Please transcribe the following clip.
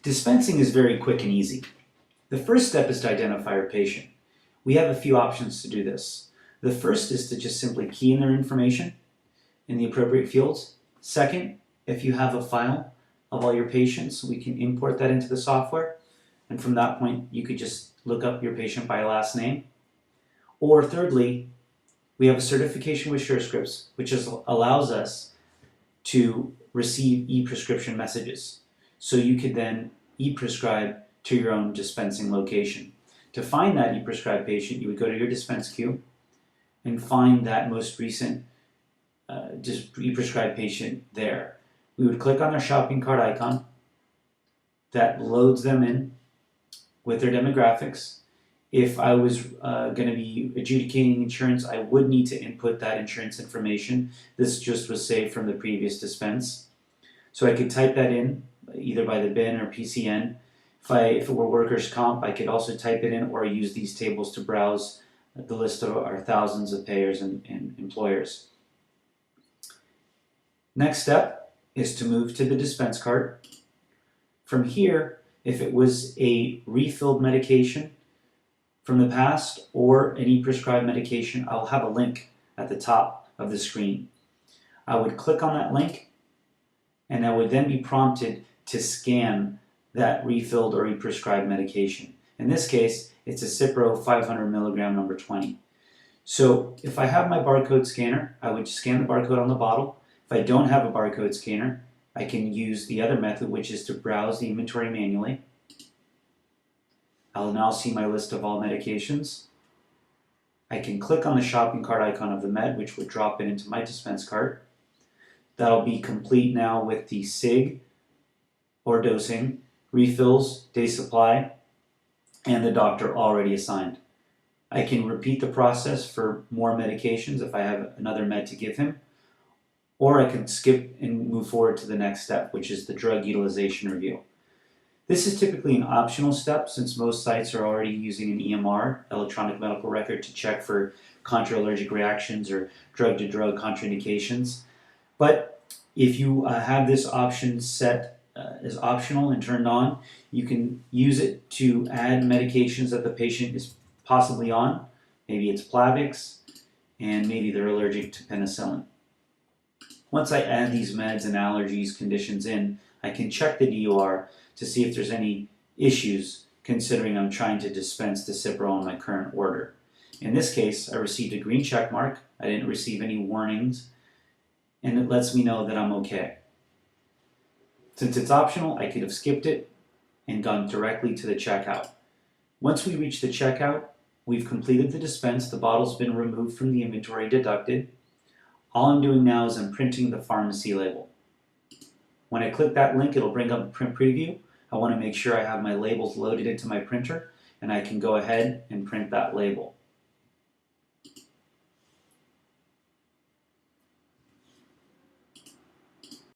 Dispensing is very quick and easy. The first step is to identify our patient. We have a few options to do this. The first is to just simply key in their information in the appropriate fields. Second, if you have a file of all your patients, we can import that into the software. And from that point, you could just look up your patient by last name. Or thirdly, we have a certification with SureScripts, which allows us to receive e-prescription messages. So you could then e-prescribe to your own dispensing location. To find that e-prescribed patient, you would go to your dispense queue and find that most recent e-prescribed patient there. We would click on their shopping cart icon. That loads them in with their demographics. If I was going to be adjudicating insurance, I would need to input that insurance information. This just was saved from the previous dispense. So I could type that in either by the BIN or PCN. If it were workers' comp, I could also type it in or use these tables to browse the list of our thousands of payers and employers. Next step is to move to the dispense cart. From here, if it was a refilled medication from the past or an e-prescribed medication, I'll have a link at the top of the screen. I would click on that link and I would then be prompted to scan that refilled or e-prescribed medication. In this case, it's a Cipro 500 milligram number 20. So if I have my barcode scanner, I would scan the barcode on the bottle. If I don't have a barcode scanner, I can use the other method, which is to browse the inventory manually. I'll now see my list of all medications. I can click on the shopping cart icon of the med, which would drop it into my dispense cart. That'll be complete now with the SIG or dosing, refills, day supply, and the doctor already assigned. I can repeat the process for more medications if I have another med to give him, or I can skip and move forward to the next step, which is the drug utilization review. This is typically an optional step since most sites are already using an EMR, electronic medical record, to check for contra-allergic reactions or drug-to-drug contraindications. But if you have this option set as optional and turned on, you can use it to add medications that the patient is possibly on. Maybe it's Plavix, and maybe they're allergic to penicillin. Once I add these meds and allergies conditions in, I can check the DUR to see if there's any issues, considering I'm trying to dispense the Cipro on my current order. In this case, I received a green check mark. I didn't receive any warnings, and it lets me know that I'm okay. Since it's optional, I could have skipped it and gone directly to the checkout. Once we reach the checkout, we've completed the dispense, the bottle's been removed from the inventory, deducted. All I'm doing now is I'm printing the pharmacy label. When I click that link, it'll bring up a print preview. I want to make sure I have my labels loaded into my printer, and I can go ahead and print that label.